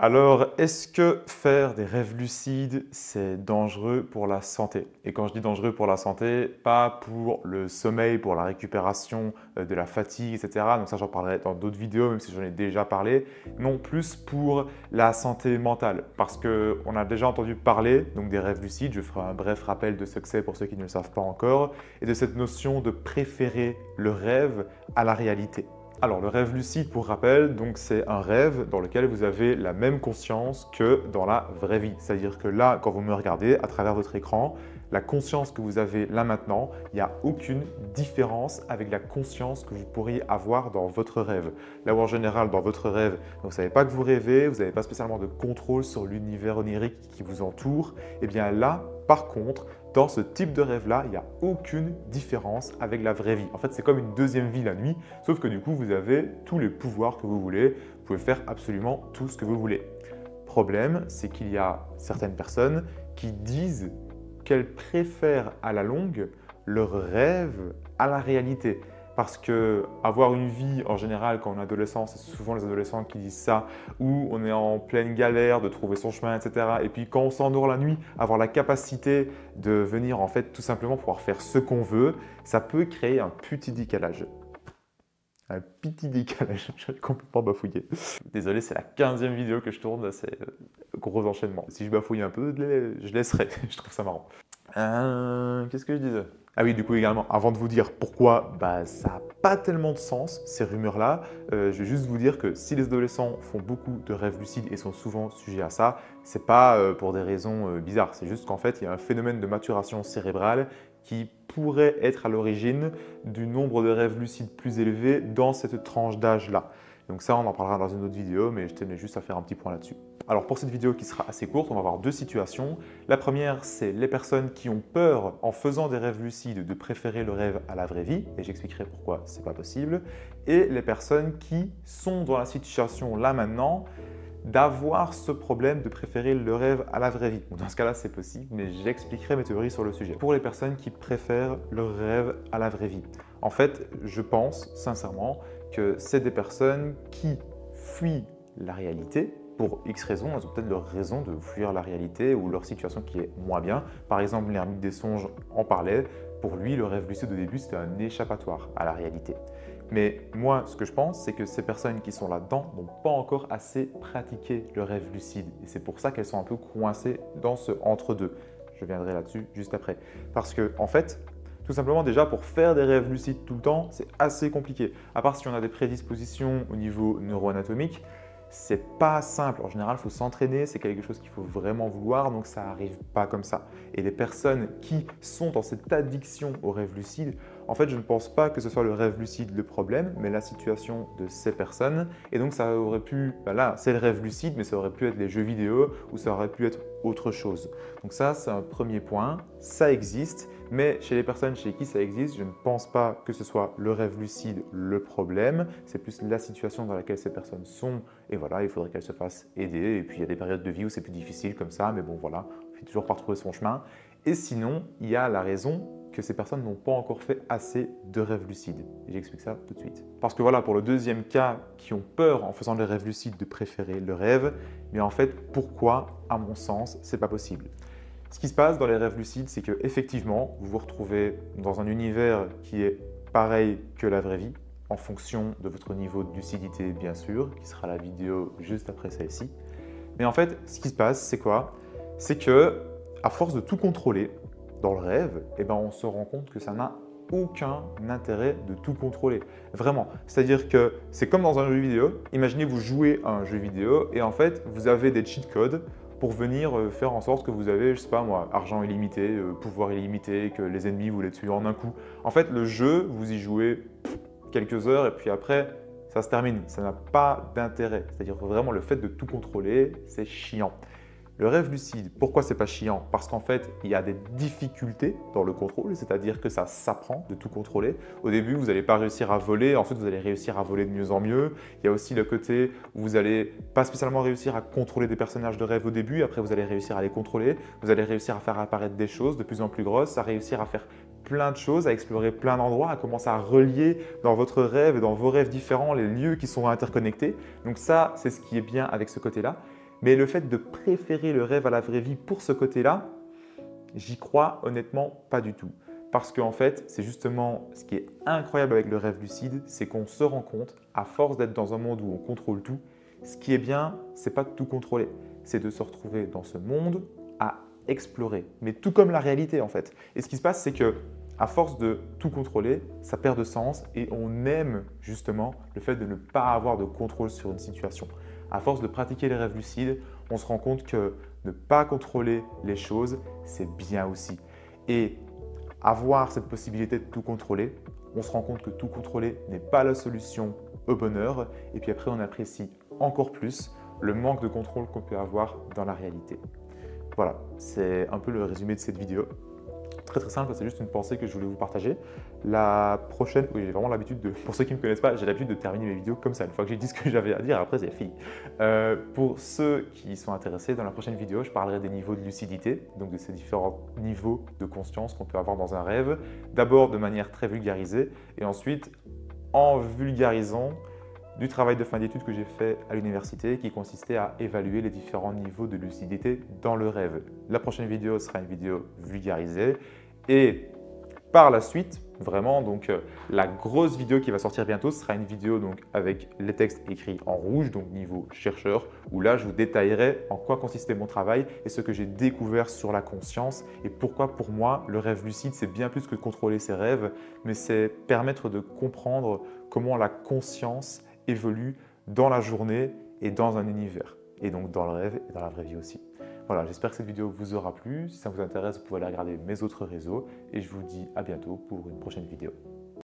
Alors, est-ce que faire des rêves lucides, c'est dangereux pour la santé? Et quand je dis dangereux pour la santé, pas pour le sommeil, pour la récupération de la fatigue, etc. Donc ça, j'en parlerai dans d'autres vidéos, même si j'en ai déjà parlé. Non, plus pour la santé mentale. Parce qu'on a déjà entendu parler donc des rêves lucides. Je ferai un bref rappel de ce que c'est pour ceux qui ne le savent pas encore. Et de cette notion de préférer le rêve à la réalité. Alors, le rêve lucide, pour rappel, donc c'est un rêve dans lequel vous avez la même conscience que dans la vraie vie. C'est-à-dire que là, quand vous me regardez à travers votre écran, la conscience que vous avez là maintenant, il n'y a aucune différence avec la conscience que vous pourriez avoir dans votre rêve. Là où en général, dans votre rêve, vous ne savez pas que vous rêvez, vous n'avez pas spécialement de contrôle sur l'univers onirique qui vous entoure, et bien là, par contre, dans ce type de rêve-là, il n'y a aucune différence avec la vraie vie. En fait, c'est comme une deuxième vie la nuit, sauf que du coup, vous avez tous les pouvoirs que vous voulez. Vous pouvez faire absolument tout ce que vous voulez. Problème, c'est qu'il y a certaines personnes qui disent qu'elles préfèrent à la longue leur rêve à la réalité. Parce que avoir une vie en général quand on est adolescent, c'est souvent les adolescents qui disent ça, où on est en pleine galère de trouver son chemin, etc. Et puis quand on s'endort la nuit, avoir la capacité de venir en fait tout simplement pouvoir faire ce qu'on veut, ça peut créer un petit décalage. Un petit décalage, je vais complètement bafouiller. Désolé, c'est la 15e vidéo que je tourne, c'est gros enchaînement. Si je bafouille un peu, je laisserai, je trouve ça marrant. Qu'est-ce que je disais? Ah oui, du coup également, avant de vous dire pourquoi ça n'a pas tellement de sens, ces rumeurs-là, je vais juste vous dire que si les adolescents font beaucoup de rêves lucides et sont souvent sujets à ça, c'est pas pour des raisons bizarres, c'est juste qu'en fait, il y a un phénomène de maturation cérébrale qui pourrait être à l'origine du nombre de rêves lucides plus élevé dans cette tranche d'âge-là. Donc ça, on en parlera dans une autre vidéo, mais je tenais juste à faire un petit point là-dessus. Alors pour cette vidéo qui sera assez courte, on va avoir deux situations. La première, c'est les personnes qui ont peur, en faisant des rêves lucides, de préférer le rêve à la vraie vie, et j'expliquerai pourquoi c'est pas possible. Et les personnes qui sont dans la situation là maintenant, d'avoir ce problème de préférer le rêve à la vraie vie. Dans ce cas-là, c'est possible, mais j'expliquerai mes théories sur le sujet. Pour les personnes qui préfèrent le rêve à la vraie vie, en fait, je pense sincèrement que c'est des personnes qui fuient la réalité pour X raisons. Elles ont peut-être leur raison de fuir la réalité ou leur situation qui est moins bien. Par exemple, l'ermite des songes en parlait. Pour lui, le rêve lucide au début, c'était un échappatoire à la réalité. Mais moi, ce que je pense, c'est que ces personnes qui sont là-dedans n'ont pas encore assez pratiqué le rêve lucide. Et c'est pour ça qu'elles sont un peu coincées dans ce entre-deux. Je viendrai là-dessus juste après. Parce que, en fait, tout simplement déjà pour faire des rêves lucides tout le temps, c'est assez compliqué. À part si on a des prédispositions au niveau neuroanatomique, c'est pas simple. En général, il faut s'entraîner, c'est quelque chose qu'il faut vraiment vouloir, donc ça n'arrive pas comme ça. Et les personnes qui sont dans cette addiction au rêve lucide, en fait, je ne pense pas que ce soit le rêve lucide le problème, mais la situation de ces personnes. Et donc, ça aurait pu, là, c'est le rêve lucide, mais ça aurait pu être les jeux vidéo ou ça aurait pu être autre chose. Donc ça, c'est un premier point. Ça existe, mais chez les personnes chez qui ça existe, je ne pense pas que ce soit le rêve lucide le problème. C'est plus la situation dans laquelle ces personnes sont. Et voilà, il faudrait qu'elles se fassent aider. Et puis, il y a des périodes de vie où c'est plus difficile comme ça, mais bon, voilà, on finit toujours par trouver son chemin. Et sinon, il y a la raison que ces personnes n'ont pas encore fait assez de rêves lucides. Et j'explique ça tout de suite. Parce que voilà, pour le deuxième cas, qui ont peur en faisant des rêves lucides de préférer le rêve, mais en fait, pourquoi, à mon sens, c'est pas possible? Ce qui se passe dans les rêves lucides, c'est que effectivement, vous vous retrouvez dans un univers qui est pareil que la vraie vie, en fonction de votre niveau de lucidité, bien sûr, qui sera la vidéo juste après celle-ci. Mais en fait, ce qui se passe, c'est quoi? C'est que, à force de tout contrôler, dans le rêve, on se rend compte que ça n'a aucun intérêt de tout contrôler. Vraiment. C'est-à-dire que c'est comme dans un jeu vidéo. Imaginez vous jouez à un jeu vidéo et en fait, vous avez des cheat codes pour venir faire en sorte que vous avez, je sais pas moi, argent illimité, pouvoir illimité, que les ennemis vous les tuez en un coup. En fait, le jeu, vous y jouez quelques heures et puis après, ça se termine. Ça n'a pas d'intérêt. C'est-à-dire vraiment le fait de tout contrôler, c'est chiant. Le rêve lucide, pourquoi c'est pas chiant? Parce qu'en fait, il y a des difficultés dans le contrôle, c'est-à-dire que ça s'apprend de tout contrôler. Au début, vous n'allez pas réussir à voler, ensuite vous allez réussir à voler de mieux en mieux. Il y a aussi le côté où vous n'allez pas spécialement réussir à contrôler des personnages de rêve au début, après vous allez réussir à les contrôler, vous allez réussir à faire apparaître des choses de plus en plus grosses, à réussir à faire plein de choses, à explorer plein d'endroits, à commencer à relier dans votre rêve et dans vos rêves différents les lieux qui sont interconnectés. Donc ça, c'est ce qui est bien avec ce côté-là. Mais le fait de préférer le rêve à la vraie vie pour ce côté-là, j'y crois honnêtement pas du tout. Parce qu'en fait, c'est justement ce qui est incroyable avec le rêve lucide, c'est qu'on se rend compte, à force d'être dans un monde où on contrôle tout, ce qui est bien, c'est pas de tout contrôler, c'est de se retrouver dans ce monde à explorer, mais tout comme la réalité en fait. Et ce qui se passe, c'est que à force de tout contrôler, ça perd de sens et on aime justement le fait de ne pas avoir de contrôle sur une situation. À force de pratiquer les rêves lucides, on se rend compte que ne pas contrôler les choses, c'est bien aussi. Et avoir cette possibilité de tout contrôler, on se rend compte que tout contrôler n'est pas la solution au bonheur. Et puis après, on apprécie encore plus le manque de contrôle qu'on peut avoir dans la réalité. Voilà, c'est un peu le résumé de cette vidéo. Très très simple, c'est juste une pensée que je voulais vous partager. La prochaine, oui, j'ai vraiment l'habitude de, pour ceux qui ne me connaissent pas, j'ai l'habitude de terminer mes vidéos comme ça. Une fois que j'ai dit ce que j'avais à dire, après c'est fini. Pour ceux qui sont intéressés, dans la prochaine vidéo, je parlerai des niveaux de lucidité, donc de ces différents niveaux de conscience qu'on peut avoir dans un rêve. D'abord de manière très vulgarisée et ensuite en vulgarisant du travail de fin d'études que j'ai fait à l'université qui consistait à évaluer les différents niveaux de lucidité dans le rêve. La prochaine vidéo sera une vidéo vulgarisée et par la suite, vraiment, donc la grosse vidéo qui va sortir bientôt sera une vidéo donc avec les textes écrits en rouge, donc niveau chercheur, où là je vous détaillerai en quoi consistait mon travail et ce que j'ai découvert sur la conscience et pourquoi pour moi le rêve lucide c'est bien plus que contrôler ses rêves, mais c'est permettre de comprendre comment la conscience évolue dans la journée et dans un univers, et donc dans le rêve et dans la vraie vie aussi. Voilà, j'espère que cette vidéo vous aura plu. Si ça vous intéresse, vous pouvez aller regarder mes autres réseaux et je vous dis à bientôt pour une prochaine vidéo.